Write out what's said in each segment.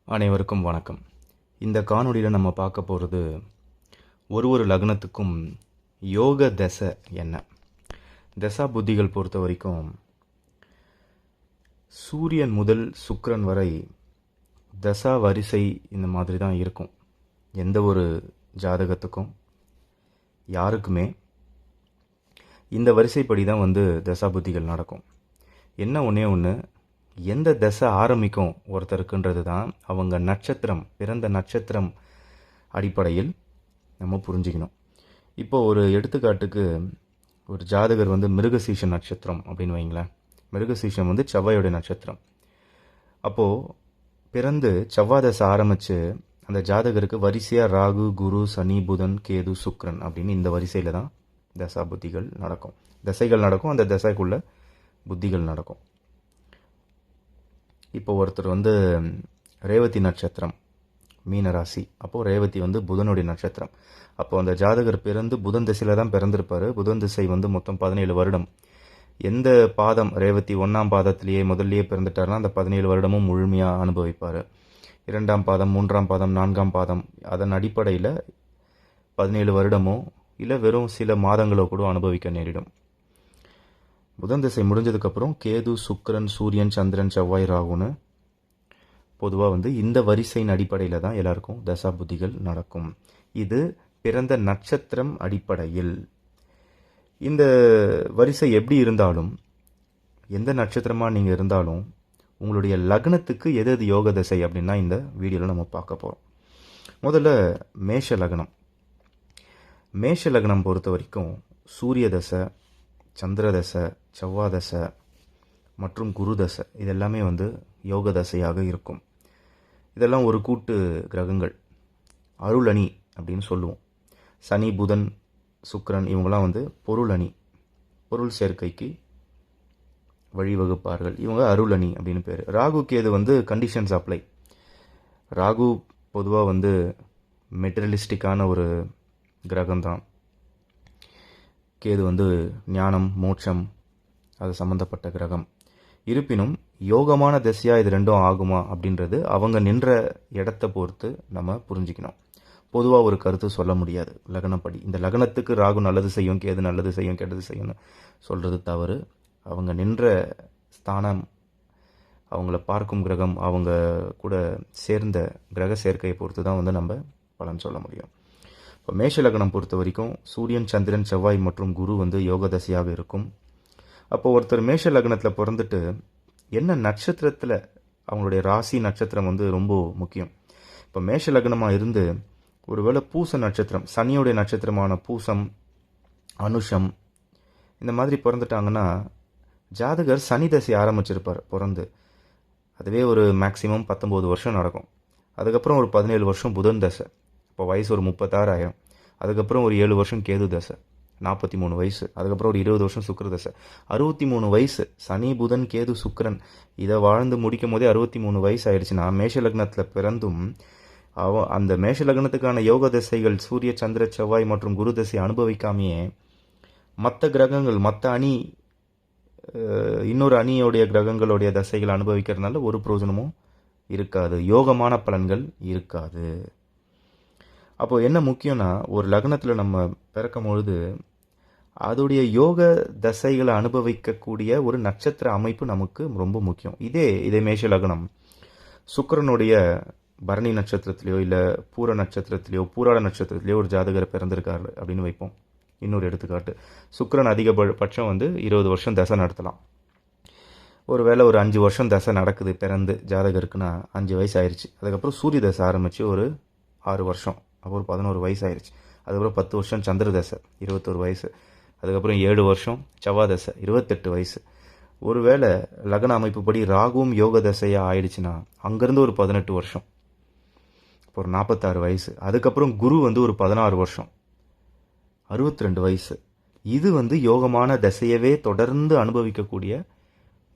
அனைவருக்கும் வணக்கம். இந்த காணொளியில் நம்ம பார்க்க போகிறது ஒரு லக்னத்துக்கும் யோக தசை என்ன. தசா புத்திகள் பொறுத்த வரைக்கும் சூரியன் முதல் சுக்கிரன் வரை தசா வரிசை இந்த மாதிரி தான் இருக்கும். எந்த ஒரு ஜாதகத்துக்கும் யாருக்குமே இந்த வரிசைப்படி தான் தசா புத்திகள் நடக்கும். என்ன ஒன்றே ஒன்று, எந்த தசை ஆரம்பிக்கும் ஒருத்தருக்குன்றது தான் அவங்க நட்சத்திரம், பிறந்த நட்சத்திரம் அடிப்படையில் நம்ம புரிஞ்சுக்கணும். இப்போ ஒரு எடுத்துக்காட்டுக்கு ஒரு ஜாதகர் மிருகசீஷ நட்சத்திரம் அப்படின்னு வைங்களேன். மிருகசீஷம் செவ்வாயோடைய நட்சத்திரம். அப்போது பிறந்து செவ்வாய் தசை ஆரம்பித்து அந்த ஜாதகருக்கு வரிசையாக ராகு, குரு, சனி, புதன், கேது, சுக்கிரன் அப்படின்னு இந்த வரிசையில் தான் தசா புத்திகள் நடக்கும். தசைகள் நடக்கும், அந்த தசைக்குள்ள புத்திகள் நடக்கும். இப்போ ஒருத்தர் ரேவதி நட்சத்திரம், மீனராசி. அப்போது ரேவதி புதனுடைய நட்சத்திரம். அப்போது அந்த ஜாதகர் பிறந்து புதன் திசையில் தான் பிறந்திருப்பார். புதன் திசை மொத்தம் 17 வருடம். எந்த பாதம் ரேவதி 1ஆம் பாதத்திலேயே முதல்லையே பிறந்துட்டார்னா அந்த 17 வருடமும் முழுமையாக அனுபவிப்பார். 2ஆம் பாதம், 3ஆம் பாதம், 4ஆம் பாதம், அதன் அடிப்படையில் 17 வருடமோ இல்லை வெறும் சில மாதங்களோ கூட அனுபவிக்க நேரிடும். புதன் திசை முடிஞ்சதுக்கப்புறம் கேது, சுக்கிரன், சூரியன், சந்திரன், செவ்வாய், ராகுன்னு பொதுவாக இந்த வரிசையின் அடிப்படையில் தான் எல்லாருக்கும் தசா புத்திகள் நடக்கும். இது பிறந்த நட்சத்திரம் அடிப்படையில். இந்த வரிசை எப்படி இருந்தாலும், எந்த நட்சத்திரமாக நீங்கள் இருந்தாலும், உங்களுடைய லக்னத்துக்கு எது யோக தசை அப்படின்னா இந்த வீடியோவில் நம்ம பார்க்க போகிறோம். முதல்ல மேஷ லக்னம். மேஷ லக்னம் பொறுத்த வரைக்கும் சூரிய தசை, சந்திர தசை, செவ்வாய் தசை மற்றும் குரு தசை இதெல்லாமே யோக தசையாக இருக்கும். இதெல்லாம் ஒரு கூட்டு கிரகங்கள், அருள் அணி அப்படின்னு சொல்லுவோம். சனி, புதன், சுக்கிரன் இவங்கெல்லாம் பொருள் அணி, பொருள் சேர்க்கைக்கு வழிவகுப்பார்கள். இவங்க அருள் அணி அப்படின்னு பேர். Rahu Ketu conditions apply. ராகு பொதுவாக மெட்டீரியலிஸ்டிக்கான ஒரு கிரகம்தான். கேது ஞானம், மோட்சம் அது சம்மந்தப்பட்ட கிரகம். இருப்பினும் யோகமான திசையாக இது ரெண்டும் ஆகுமா அப்படின்றது அவங்க நின்ற இடத்தை பொறுத்து நம்ம புரிஞ்சுக்கணும். பொதுவாக ஒரு கருத்து சொல்ல முடியாது லக்னப்படி. இந்த லக்னத்துக்கு ராகு நல்லது செய்யும், கேது நல்லது செய்யும், கெட்டது செய்யும்னு சொல்கிறது தவறு. அவங்க நின்ற ஸ்தானம், அவங்கள பார்க்கும் கிரகம், அவங்க கூட சேர்ந்த கிரக சேர்க்கையை பொறுத்து தான் நம்ம பலன் சொல்ல முடியும். இப்போ மேஷ லக்னம் பொறுத்த வரைக்கும் சூரியன், சந்திரன், செவ்வாய் மற்றும் குரு யோக தசையாக இருக்கும். அப்போ ஒருத்தர் மேஷ லக்னத்தில் பிறந்துட்டு என்ன நட்சத்திரத்தில், அவங்களுடைய ராசி நட்சத்திரம் ரொம்ப முக்கியம். இப்போ மேஷ லக்னமாக இருந்து ஒருவேளை பூச நட்சத்திரம், சனியோடைய நட்சத்திரமான பூசம், அனுஷம் இந்த மாதிரி பிறந்துட்டாங்கன்னா ஜாதகர் சனி தசை ஆரம்பிச்சிருப்பார் பிறந்து. அதுவே ஒரு மேக்சிமம் 19 வருஷம் நடக்கும். அதுக்கப்புறம் ஒரு 17 வருஷம் புதன் தசை. இப்போ வயசு ஒரு 36 ஆயிரம். அதுக்கப்புறம் ஒரு 7 வருஷம் கேது தசை, 43 வயசு. அதுக்கப்புறம் ஒரு 20 வருஷம் சுக்கிர தசை, 63 வயசு. சனி, புதன், கேது, சுக்கிரன் இதை வாழ்ந்து முடிக்கும் போதே 63 வயசு ஆயிடுச்சுன்னா மேஷ லக்னத்தில் பிறந்தும் அந்த மேஷ லக்னத்துக்கான யோக தசைகள் சூரிய, சந்திர, செவ்வாய் மற்றும் குரு தசை அனுபவிக்காமையே மற்ற கிரகங்கள், மற்ற அணி, இன்னொரு அணியோடைய கிரகங்களுடைய தசைகள் அனுபவிக்கிறதுனால ஒரு பிரயோஜனமும் இருக்காது, யோகமான பலன்கள் இருக்காது. அப்போ என்ன முக்கியம்னா, ஒரு லக்னத்தில் நம்ம பிறக்கும் பொழுது அதோடைய யோக தசைகளை அனுபவிக்கக்கூடிய ஒரு நட்சத்திர அமைப்பு நமக்கு ரொம்ப முக்கியம். இதே மேஷ லக்னம் சுக்கிரனுடைய பரணி நட்சத்திரத்திலையோ இல்லை பூர நட்சத்திரத்திலையோ பூராட நட்சத்திரத்திலையோ ஒரு ஜாதகரை பிறந்திருக்காரு அப்படின்னு வைப்போம். இன்னொரு எடுத்துக்காட்டு, சுக்கிரன் அதிகபட்சம் 20 வருஷம் தசை நடத்தலாம். ஒருவேளை ஒரு 5 வருஷம் தசை நடக்குது பிறந்து ஜாதகருக்குன்னா 5 வயசு ஆயிடுச்சு. அதுக்கப்புறம் சூரிய தசை ஆரம்பித்து ஒரு 6 வருஷம், அப்போ ஒரு 11 வயசு ஆயிடுச்சு. அதுக்கப்புறம் 10 வருஷம் சந்திர தசை, 21 வயசு. அதுக்கப்புறம் 7 வருஷம் செவ்வாய் தசை, 28 வயசு. ஒருவேளை லக்ன அமைப்புப்படி ராகுவும் யோக தசையாக ஆயிடுச்சுன்னா அங்கேருந்து ஒரு 18 வருஷம், இப்போ ஒரு 46 வயசு. அதுக்கப்புறம் குரு ஒரு 16 வருஷம், 62 வயசு. இது யோகமான தசையவே தொடர்ந்து அனுபவிக்கக்கூடிய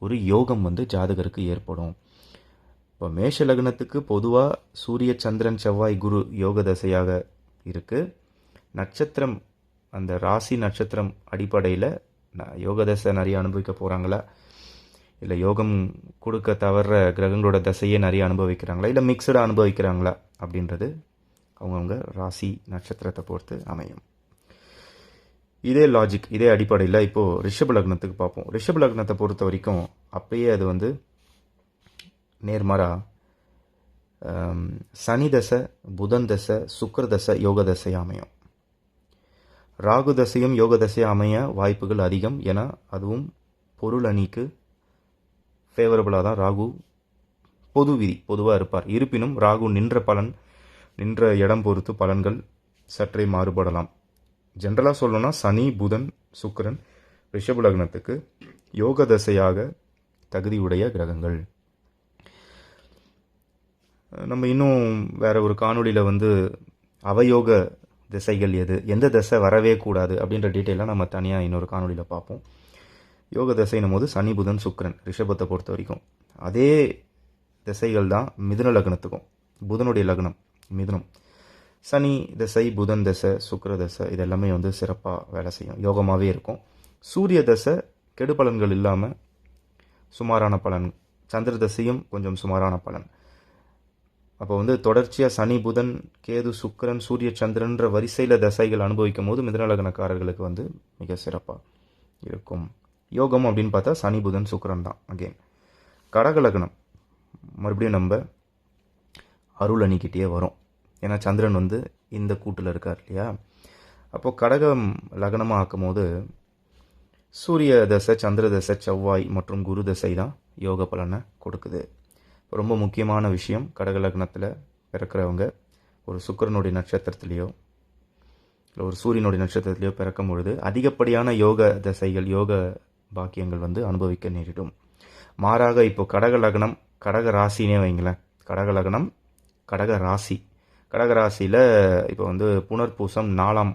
ஒரு யோகம் ஜாதகருக்கு ஏற்படும். இப்போ மேஷ லக்னத்துக்கு பொதுவாக சூரிய, சந்திரன், செவ்வாய், குரு யோக தசையாக இருக்குது. நட்சத்திரம், அந்த ராசி நட்சத்திரம் அடிப்படையில் யோக தசை நிறைய அனுபவிக்க போகிறாங்களா இல்லை யோகம் கொடுக்க தவற கிரகங்களோட தசையே நிறைய அனுபவிக்கிறாங்களா, இல்லை மிக்சடாக அனுபவிக்கிறாங்களா அப்படின்றது அவங்கவுங்க ராசி நட்சத்திரத்தை பொறுத்து அமையும். இதே லாஜிக், இதே அடிப்படையில் இப்போது ரிஷப லக்னத்துக்கு பார்ப்போம். ரிஷப லக்னத்தை பொறுத்த வரைக்கும் அப்பயே அது வந்து நேர்மாறா சனி தசை, புதன் தசை, சுக்கிர தசை, யோக தசை அமையும். ராகு தசையும் யோக தசையும் அமைய வாய்ப்புகள் அதிகம். ஏன்னா அதுவும் பொருள் அணிக்கு ஃபேவரபுளாக தான் ராகு பொது விதி பொதுவாக இருப்பார். இருப்பினும் ராகு நின்ற இடம் பொறுத்து பலன்கள் சற்றே மாறுபடலாம். ஜென்ரலாக சொல்லணும்னா சனி, புதன், சுக்கிரன் ரிஷப லக்னத்துக்கு யோக தசையாக தகுதியுடைய கிரகங்கள். நம்ம இன்னும் வேற ஒரு காணொலியில் வந்து அவயோக திசைகள் எந்த திசை வரவே கூடாது அப்படின்ற டீட்டெயிலாக நம்ம தனியாக இன்னொரு காணொலியில் பார்ப்போம். யோக திசைன்னும் போது சனி, புதன், சுக்கிரன் ரிஷபத்தை பொறுத்த வரைக்கும் அதே திசைகள் தான் மிதுன லக்னத்துக்கும். புதனுடைய லக்னம் மிதுனம். சனி தசை, புதன் தசை, சுக்கிர தசை இதெல்லாமே வந்து சிறப்பாக வேலை செய்யும், யோகமாகவே இருக்கும். சூரிய தசை கெடு பலன்கள் இல்லாமல் சுமாரான பலன். சந்திர தசையும் கொஞ்சம் சுமாரான பலன். அப்போ வந்து தொடர்ச்சியாக சனி, புதன், கேது, சுக்கிரன், சூரிய, சந்திரன்ற வரிசையில் தசைகள் அனுபவிக்கும் போது மிதுன லக்னக்காரர்களுக்கு வந்து மிக சிறப்பாக இருக்கும். யோகம் அப்படின்னு பார்த்தா சனி, புதன், சுக்கிரன் தான். அகெயின் கடக லக்னம் மறுபடியும் நம்ம அருள் அணிக்கிட்டே வரும். ஏன்னா சந்திரன் வந்து இந்த கூட்டில் இருக்கார் இல்லையா. அப்போது கடகம் லக்னமாக ஆக்கும் போது சூரிய தசை, சந்திர தசை, செவ்வாய் மற்றும் குரு தசை தான் யோக பலனை கொடுக்குது. ரொம்ப முக்கியமான விஷயம், கடக லக்னத்தில் பிறக்கிறவங்க ஒரு சுக்கிரனுடைய நட்சத்திரத்திலேயோ இல்லை ஒரு சூரியனுடைய நட்சத்திரத்திலேயோ பிறக்கும் பொழுது அதிகப்படியான யோக தசைகள், யோக பாக்கியங்கள் வந்து அனுபவிக்க நேரிடும். மாறாக இப்போ கடக லக்னம், கடக ராசினே வைங்களேன். கடக லக்னம், கடக ராசி. கடக ராசியில் இப்போ வந்து புனர்பூசம் 4ஆம்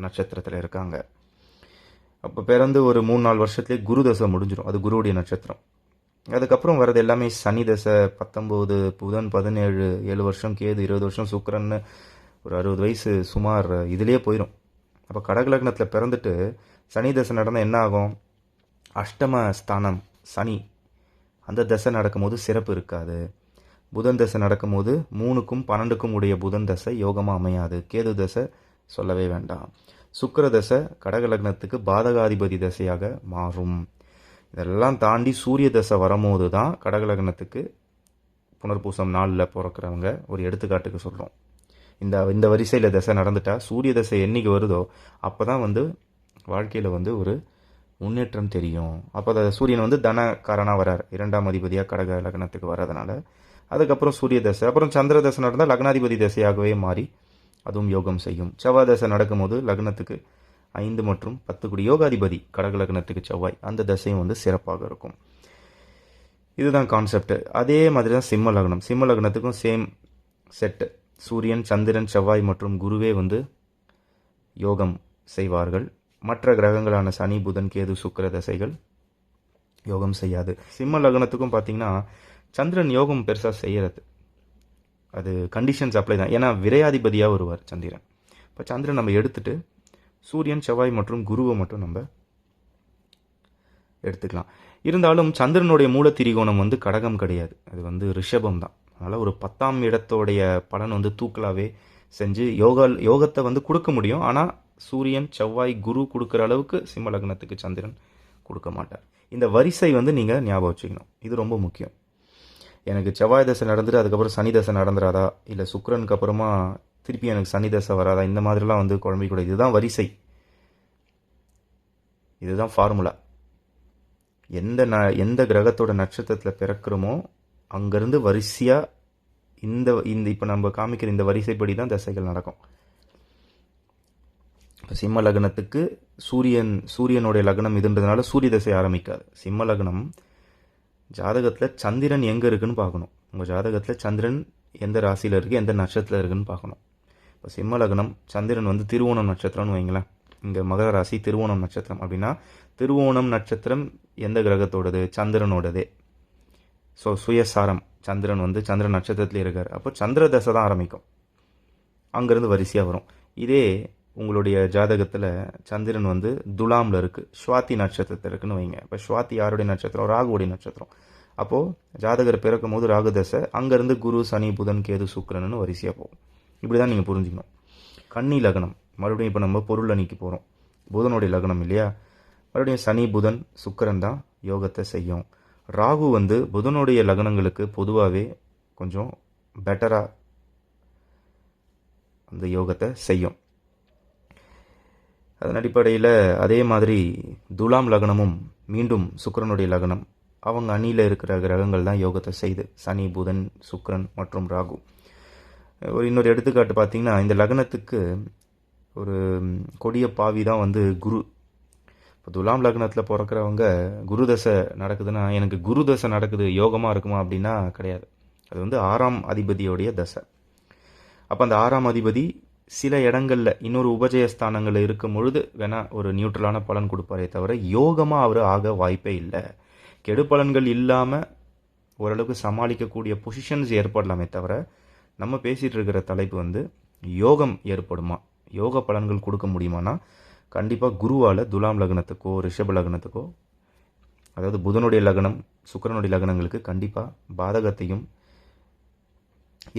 நட்சத்திரத்தில் இருக்காங்க. அப்போ பிறந்து ஒரு 3-4 வருஷத்துலேயே குரு தசை முடிஞ்சிடும். அது குருவுடைய நட்சத்திரம். அதுக்கப்புறம் வர்றது எல்லாமே சனி தசை 19, புதன் 17, 7 வருஷம் கேது, 20 வருஷம் சுக்கிரன்னு ஒரு 60 வயசு சுமார் இதுலேயே போயிடும். அப்போ கடக லக்னத்தில் பிறந்துட்டு சனி தசை நடந்தால் என்ன ஆகும்? அஷ்டம ஸ்தானம் சனி, அந்த தசை நடக்கும்போது சிறப்பு இருக்காது. புதன் தசை நடக்கும்போது 3க்கும் 12க்கும் உடைய புதன் தசை யோகமாக அமையாது. கேது தசை சொல்லவே வேண்டாம். சுக்கிர தசை கடக லக்னத்துக்கு பாதகாதிபதி தசையாக மாறும். இதெல்லாம் தாண்டி சூரிய தசை வரும்போது தான் கடக லக்னத்துக்கு புனர்பூசம் 4ல் பிறக்கிறவங்க ஒரு எடுத்துக்காட்டுக்கு சொல்கிறோம். இந்த வரிசையில் தசை நடந்துட்டா சூரிய தசை என்னைக்கு வருதோ அப்போ தான் வந்து வாழ்க்கையில் வந்து ஒரு முன்னேற்றம் தெரியும். அப்போ சூரியன் வந்து தனக்காரனாக வரார், 2ஆம் அதிபதியாக கடக லக்னத்துக்கு வர்றதுனால. அதுக்கப்புறம் சூரிய தசை, அப்புறம் சந்திர தசை நடந்தால் லக்னாதிபதி தசையாகவே மாறி அதுவும் யோகம் செய்யும். செவ்வாய் தசை நடக்கும்போது லக்னத்துக்கு 5 மற்றும் 10 யோகாதிபதி கடக லக்னத்துக்கு செவ்வாய், அந்த தசையும் வந்து சிறப்பாக இருக்கும். இதுதான் கான்செப்ட். அதே மாதிரி தான் சிம்ம லக்னம். சிம்ம லக்னத்துக்கும் சேம் செட்டு. சூரியன், சந்திரன், செவ்வாய் மற்றும் குருவே வந்து யோகம் செய்வார்கள். மற்ற கிரகங்களான சனி, புதன், கேது, சுக்கிர தசைகள் யோகம் செய்யாது. சிம்ம லக்னத்துக்கும் பார்த்தீங்கன்னா சந்திரன் யோகம் பெருசாக செய்கிறது. அது கண்டிஷன்ஸ் அப்ளை தான். ஏன்னா விரையாதிபதியாக வருவார் சந்திரன். இப்போ சந்திரன் நம்ம எடுத்துட்டு சூரியன், செவ்வாய் மற்றும் குருவை மட்டும் நம்ம எடுத்துக்கலாம். இருந்தாலும் சந்திரனுடைய மூல திரிகோணம் வந்து கடகம் கிடையாது, அது வந்து ரிஷபம் தான். அதனால் ஒரு 10ஆம் இடத்தோடைய பலன் வந்து தூக்கலாகவே செஞ்சு யோகத்தை வந்து கொடுக்க முடியும். ஆனால் சூரியன், செவ்வாய், குரு கொடுக்குற அளவுக்கு சிம்ம லக்னத்துக்கு சந்திரன் கொடுக்க மாட்டார். இந்த வரிசை வந்து நீங்கள் ஞாபகம் வச்சுக்கணும், இது ரொம்ப முக்கியம். எனக்கு செவ்வாய் தசை நடந்துட்டு அதுக்கப்புறம் சனி தசை நடந்துடாதா, இல்லை சுக்கிரனுக்கு அப்புறமா திருப்பி எனக்கு சனி தசை வராதா, இந்த மாதிரிலாம் வந்து குழம்பிக்கூடாது. இதுதான் வரிசை, இதுதான் ஃபார்முலா. எந்த கிரகத்தோட நட்சத்திரத்தில் பிறக்கிறோமோ அங்கேருந்து வரிசையாக இந்த இப்போ நம்ம காமிக்கிற இந்த வரிசைப்படி தான் தசைகள் நடக்கும். இப்போ சிம்ம லக்னத்துக்கு சூரியனுடைய லக்னம் இதுன்றதுனால சூரிய தசை ஆரம்பிக்காது. சிம்ம லக்னம் ஜாதகத்தில் சந்திரன் எங்கே இருக்குன்னு பார்க்கணும். உங்கள் ஜாதகத்தில் சந்திரன் எந்த ராசியில் இருக்குது, எந்த நட்சத்திரத்தில் இருக்குன்னு பார்க்கணும். இப்போ சிம்ம லக்னம் சந்திரன் வந்து திருவோணம் நட்சத்திரம்னு வைங்களேன். இங்கே மகர ராசி திருவோணம் நட்சத்திரம் அப்படின்னா திருவோணம் நட்சத்திரம் எந்த கிரகத்தோடது? சந்திரனோடதே. ஸோ சுயசாரம் சந்திரன் வந்து சந்திரன் நட்சத்திரத்துலேயே இருக்கார். அப்போ சந்திர தசை தான் ஆரம்பிக்கும், அங்கேருந்து வரிசையாக வரும். இதே உங்களுடைய ஜாதகத்தில் சந்திரன் வந்து துலாமில் இருக்குது, சுவாதி நட்சத்திரத்தில் இருக்குன்னு வைங்க. இப்போ சுவாதி யாருடைய நட்சத்திரம்? ராகுவுடைய நட்சத்திரம். அப்போது ஜாதகர் பிறக்கும் போது ராகு தசை, அங்கேருந்து குரு, சனி, புதன், கேது, சுக்கிரன்னு வரிசையாக போகும். இப்படி தான் நீங்கள் புரிஞ்சுக்கணும். கன்னி லக்னம், மறுபடியும் இப்போ நம்ம பொருள் அணிக்கு போகிறோம். புதனுடைய லக்னம் இல்லையா? மறுபடியும் சனி, புதன், சுக்கிரன் தான் யோகத்தை செய்யும். ராகு வந்து புதனுடைய லக்னங்களுக்கு பொதுவாகவே கொஞ்சம் பெட்டராக அந்த யோகத்தை செய்யும். அதன் அடிப்படையில் அதே மாதிரி துலாம் லக்னமும் மீண்டும் சுக்கிரனுடைய லக்னம், அவங்க அணியில் இருக்கிற கிரகங்கள் தான் யோகத்தை செய்து, சனி, புதன், சுக்கிரன் மற்றும் ராகு. ஒரு இன்னொரு எடுத்துக்காட்டு பார்த்தீங்கன்னா, இந்த லக்னத்துக்கு ஒரு கொடிய பாவி தான் வந்து குரு. இப்போ துலாம் லக்னத்தில் பிறக்கிறவங்க குரு தசை நடக்குதுன்னா, எனக்கு குரு தசை நடக்குது யோகமாக இருக்குமா அப்படின்னா கிடையாது. அது வந்து 6ஆம் அதிபதியோடைய தசை. அப்போ அந்த 6ஆம் அதிபதி சில இடங்களில் இன்னொரு உபஜயஸ்தானங்களில் இருக்கும் பொழுது வேணால் ஒரு நியூட்ரலான பலன் கொடுப்பாரே தவிர யோகமாக அவர் ஆக வாய்ப்பே இல்லை. கெடு பலன்கள் இல்லாமல் ஓரளவுக்கு சமாளிக்கக்கூடிய பொசிஷன்ஸ் ஏற்படலாமே தவிர, நம்ம பேசிகிட்டு இருக்கிற தலைப்பு வந்து யோகம் ஏற்படுமா, யோக பலன்கள் கொடுக்க முடியுமானா கண்டிப்பாக குருவால் துலாம் லக்னத்துக்கோ ரிஷப லக்னத்துக்கோ, அதாவது புதனுடைய லக்னம் சுக்கிரனுடைய லக்னங்களுக்கு கண்டிப்பாக பாதகத்தையும்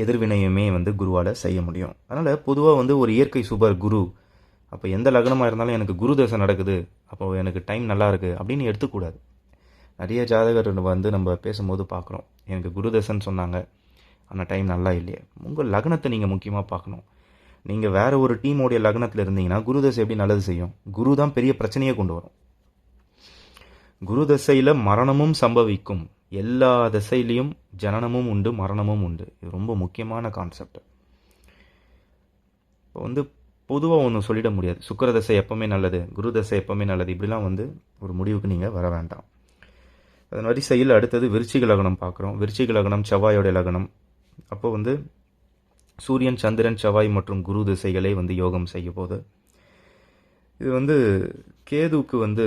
எதிர்வினையுமே வந்து குருவால் செய்ய முடியும். அதனால் பொதுவாக வந்து ஒரு இயற்கை சுபர் குரு, அப்போ எந்த லக்னமாக இருந்தாலும் எனக்கு குரு தசை நடக்குது, அப்போ எனக்கு டைம் நல்லா இருக்குது அப்படின்னு எடுத்துக்கூடாது. நிறைய ஜாதகர் வந்து நம்ம பேசும்போது பார்க்குறோம், எனக்கு குரு தசைன்னு சொன்னாங்க ஆனால் டைம் நல்லா இல்லையே. உங்கள் லக்னத்தை நீங்கள் முக்கியமாக பார்க்கணும். நீங்கள் வேறு ஒரு டீமோடைய லக்னத்தில் இருந்தீங்கன்னா குரு தசை எப்படி நல்லது செய்யும்? குரு தான் பெரிய பிரச்சனையே கொண்டு வரும். குரு தசையில் மரணமும் சம்பவிக்கும். எல்லா திசையிலையும் ஜனனமும் உண்டு, மரணமும் உண்டு. இது ரொம்ப முக்கியமான கான்செப்ட். இப்போ வந்து பொதுவாக ஒன்று சொல்லிட முடியாது, சுக்கிர தசை எப்பவுமே நல்லது, குரு தசை எப்பவுமே நல்லது, இப்படிலாம் வந்து ஒரு முடிவுக்கு நீங்கள் வர வேண்டாம். அதன் வரிசையில் அடுத்தது விருச்சிக லக்னம் பார்க்குறோம். விருச்சிக லக்னம் செவ்வாயோடைய லக்னம். அப்போ வந்து சூரியன், சந்திரன், செவ்வாய் மற்றும் குரு திசைகளே வந்து யோகம் செய்ய போது, இது வந்து கேதுவுக்கு வந்து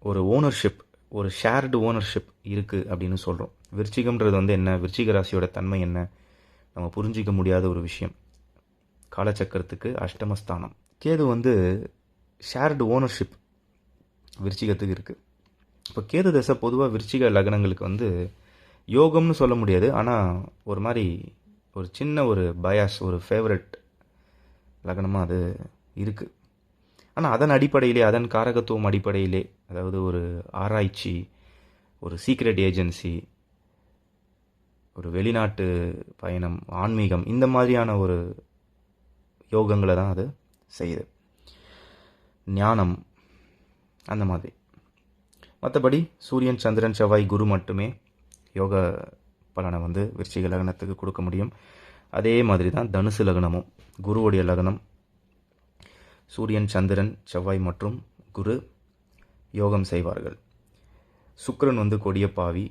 ஒரு ஓனர்ஷிப், ஒரு ஷேர்டு ஓனர்ஷிப் இருக்குது அப்படின்னு சொல்கிறோம். விருச்சிகம்ன்றது வந்து என்ன, விருச்சிக ராசியோட தன்மை என்ன, நம்ம புரிஞ்சிக்க முடியாத ஒரு விஷயம். காலச்சக்கரத்துக்கு அஷ்டமஸ்தானம். கேது வந்து ஷேர்டு ஓனர்ஷிப் விருச்சிகத்துக்கு இருக்குது. இப்போ கேது தசை பொதுவாக விருச்சிக லக்னங்களுக்கு வந்து யோகம்னு சொல்ல முடியாது, ஆனால் ஒரு மாதிரி ஒரு சின்ன ஒரு பயாஸ், ஒரு ஃபேவரட் லக்னமாக அது இருக்குது. ஆனால் அதன் அடிப்படையிலே, அதன் காரகத்துவம் அடிப்படையிலே, அதாவது ஒரு ஆராய்ச்சி, ஒரு சீக்ரெட் ஏஜென்சி, ஒரு வெளிநாட்டு பயணம், ஆன்மீகம், இந்த மாதிரியான ஒரு யோகங்களை தான் அது செய்யுது. ஞானம் அந்த மாதிரி. மற்றபடி சூரியன், சந்திரன், செவ்வாய், குரு மட்டுமே யோக பலனை வந்து விருச்சிக லக்னத்துக்கு கொடுக்க முடியும். அதே மாதிரி தான் தனுசு லக்னமும். குருவுடைய லக்னம் சூரியன், சந்திரன், செவ்வாய் மற்றும் குரு யோகம் செய்வார்கள். சுக்கிரன் வந்து கொடிய பாவி,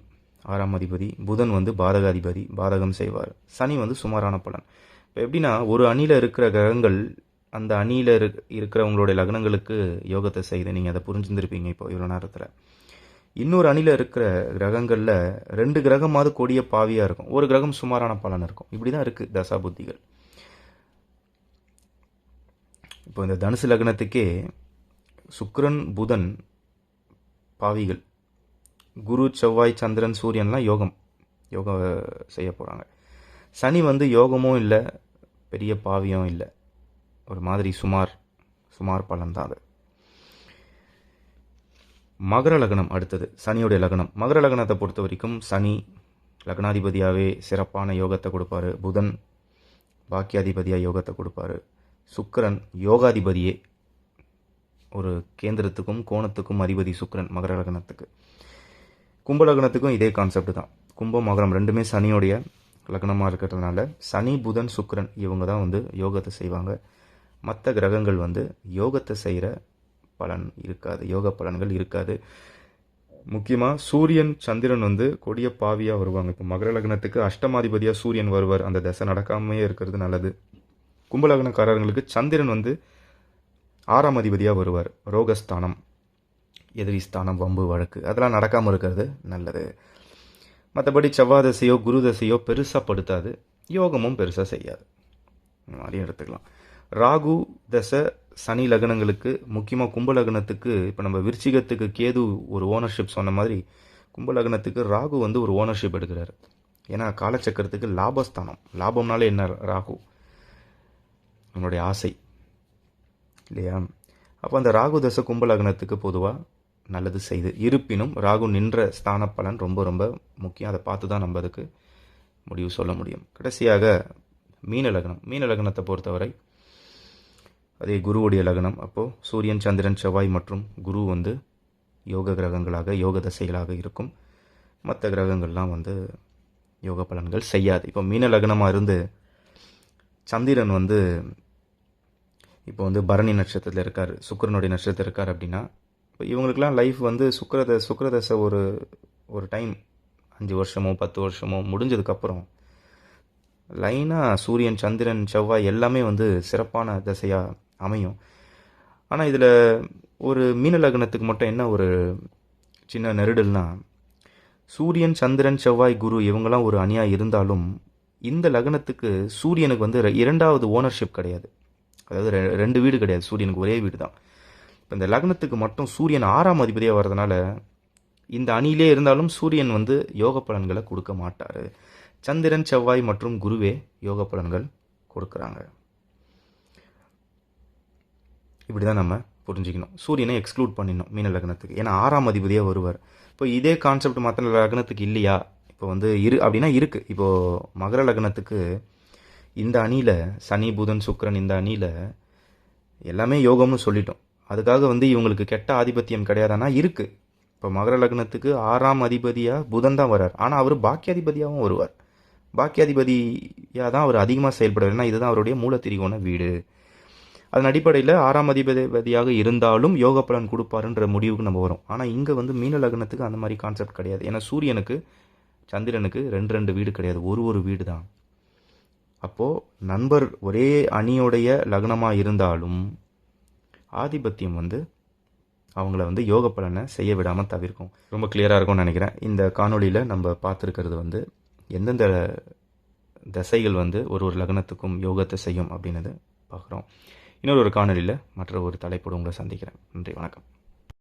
6ஆம் அதிபதி. புதன் வந்து பாதகாதிபதி, பாதகம் செய்வார். சனி வந்து சுமாரான பலன். இப்போ எப்படின்னா, ஒரு அணியில் இருக்கிற கிரகங்கள் அந்த அணியில் இருக்கிறவங்களுடைய லக்னங்களுக்கு யோகத்தை செய்து, நீங்கள் அதை புரிஞ்சுருந்துருப்பீங்க இப்போ இவ்வளோ நேரத்தில். இன்னொரு அணியில் இருக்கிற கிரகங்களில் 2 கிரகமாவது கொடிய பாவியாக இருக்கும், ஒரு கிரகம் சுமாரான பலன் இருக்கும். இப்படி தான் இருக்குது தசா புத்திகள். இப்போ இந்த தனுசு லக்னத்துக்கே சுக்கிரன், புதன் பாவிகள், குரு, செவ்வாய், சந்திரன், சூரியன்லாம் யோகம் செய்ய போகிறாங்க. சனி வந்து யோகமும் இல்லை, பெரிய பாவியும் இல்லை, ஒரு மாதிரி சுமார் பலன் தான் அது. மகர லக்னம் அடுத்தது, சனியுடைய லக்னம். மகர லக்னத்தை பொறுத்த வரைக்கும் சனி லக்னாதிபதியாகவே சிறப்பான யோகத்தை கொடுப்பாரு. புதன் பாக்கியாதிபதியாக யோகத்தை கொடுப்பாரு. சுக்கிரன் யோகாதிபதியே, ஒரு கேந்திரத்துக்கும் கோணத்துக்கும் அதிபதி சுக்கிரன் மகர லக்னத்துக்கு. கும்ப லக்னத்துக்கும் இதே கான்செப்ட் தான். கும்பம், மகரம் ரெண்டுமே சனியோடைய லக்னமாக இருக்கிறதுனால சனி, புதன், சுக்கிரன் இவங்க தான் வந்து யோகத்தை செய்வாங்க. மற்ற கிரகங்கள் வந்து யோகத்தை செய்கிற பலன் இருக்காது, யோக பலன்கள் இருக்காது. முக்கியமாக சூரியன், சந்திரன் வந்து கொடிய பாவியாக வருவாங்க. இப்போ மகர லக்னத்துக்கு அஷ்டமாதிபதியாக சூரியன் வருவார், அந்த தசை நடக்காமையே இருக்கிறது நல்லது. கும்பலக்னக்காரர்களுக்கு சந்திரன் வந்து 6ஆம் அதிபதியாக வருவார், ரோகஸ்தானம், எதிரி ஸ்தானம், வம்பு வழக்கு, அதெல்லாம் நடக்காமல் இருக்கிறது நல்லது. மற்றபடி செவ்வாய் தசையோ குரு தசையோ பெருசாக படுத்தாது, யோகமும் பெருசாக செய்யாது, இந்த மாதிரி எடுத்துக்கலாம். ராகு தசை சனி லக்னங்களுக்கு, முக்கியமாக கும்ப லக்னத்துக்கு, இப்போ நம்ம விருச்சிகத்துக்கு கேது ஒரு ஓனர்ஷிப் சொன்ன மாதிரி கும்ப லக்னத்துக்கு ராகு வந்து ஒரு ஓனர்ஷிப் எடுக்கிறாரு. ஏன்னா காலச்சக்கரத்துக்கு லாபஸ்தானம், லாபம்னாலே என்ன, ராகு நம்மளுடைய ஆசை இல்லையா? அப்போ அந்த ராகு தசை கும்ப லக்னத்துக்கு பொதுவாக நல்லது செய்து. இருப்பினும் ராகு நின்ற ஸ்தான பலன் ரொம்ப ரொம்ப முக்கியம். அதை பார்த்து தான் நம்ம அதுக்கு முடிவு சொல்ல முடியும். கடைசியாக மீன லக்னம். மீன லக்னத்தை பொறுத்தவரை அதே குருவுடைய லக்னம். அப்போது சூரியன், சந்திரன், செவ்வாய் மற்றும் குரு வந்து யோக கிரகங்களாக, யோக தசைகளாக இருக்கும். மற்ற கிரகங்கள்லாம் வந்து யோக பலன்கள் செய்யாது. இப்போ மீன லக்னமாக இருந்து சந்திரன் வந்து இப்போ வந்து பரணி நட்சத்திரத்தில் இருக்கார், சுக்கிரனுடைய நட்சத்திரத்தில் இருக்கார் அப்படின்னா, இப்போ இவங்களுக்கெல்லாம் லைஃப் வந்து சுக்கிரதசை ஒரு டைம் 5 வருஷமோ 10 வருஷமோ முடிஞ்சதுக்கப்புறம் லைனாக சூரியன், சந்திரன், செவ்வாய் எல்லாமே வந்து சிறப்பான தசையாக அமையும். ஆனால் இதில் ஒரு மீன லக்னத்துக்கு மட்டும் என்ன ஒரு சின்ன நெருடல்னா, சூரியன், சந்திரன், செவ்வாய், குரு இவங்கெல்லாம் ஒரு அணியாக இருந்தாலும் இந்த லக்னத்துக்கு சூரியனுக்கு வந்து 2வது ஓனர்ஷிப் கிடையாது. அதாவது 2 வீடு கிடையாது, சூரியனுக்கு ஒரே வீடு தான். இப்போ இந்த லக்னத்துக்கு மட்டும் சூரியன் 6ஆம் அதிபதியாக வர்றதுனால இந்த அணியிலே இருந்தாலும் சூரியன் வந்து யோக பலன்களை கொடுக்க மாட்டார். சந்திரன், செவ்வாய் மற்றும் குருவே யோக பலன்கள் கொடுக்குறாங்க. இப்படி தான் நம்ம புரிஞ்சுக்கணும். சூரியனை எக்ஸ்க்ளூட் பண்ணிடணும் மீன லக்னத்துக்கு, ஏன்னா 6ஆம் அதிபதியாக வருவார். இப்போ இதே கான்செப்ட் மற்ற லக்னத்துக்கு இல்லையா? இப்போ வந்து அப்படின்னா இருக்குது. இப்போது மகர லக்னத்துக்கு இந்த அணியில் சனி, புதன், சுக்கிரன் இந்த அணியில் எல்லாமே யோகம்னு சொல்லிட்டோம். அதுக்காக வந்து இவங்களுக்கு கெட்ட ஆதிபத்தியம் கிடையாதுன்னா இருக்குது. இப்போ மகர லக்னத்துக்கு 6ஆம் அதிபதியாக புதன் தான் வர்றார். ஆனால் அவர் பாக்கியாதிபதியாகவும் வருவார். பாக்கியாதிபதியாக தான் அவர் அதிகமாக செயல்படுவார். ஏன்னா இதுதான் அவருடைய மூலத்திரிகோண வீடு. அதன் அடிப்படையில் 6ஆம் அதிபதியாக இருந்தாலும் யோக பலன் கொடுப்பாருன்ற முடிவுக்கு நம்ம வரும். ஆனால் இங்கே வந்து மீன லக்னத்துக்கு அந்த மாதிரி கான்செப்ட் கிடையாது. ஏன்னா சூரியனுக்கு, சந்திரனுக்கு 2 வீடு கிடையாது, ஒரு வீடு தான். அப்போது நண்பர் ஒரே அணியோடைய லக்னமாக இருந்தாலும் ஆதிபத்தியம் வந்து அவங்கள வந்து யோக பலனை செய்ய விடாமல் தவிர்க்கும். ரொம்ப கிளியராக இருக்கும்னு நினைக்கிறேன். இந்த காணொலியில் நம்ம பார்த்துருக்கிறது வந்து எந்தெந்த தசைகள் வந்து ஒரு லக்னத்துக்கும் யோகத்தை செய்யும் அப்படின்னது பார்க்குறோம். இன்னொரு காணொலியில் மற்ற ஒரு தலைப்போடு உங்களை சந்திக்கிறேன். நன்றி, வணக்கம்.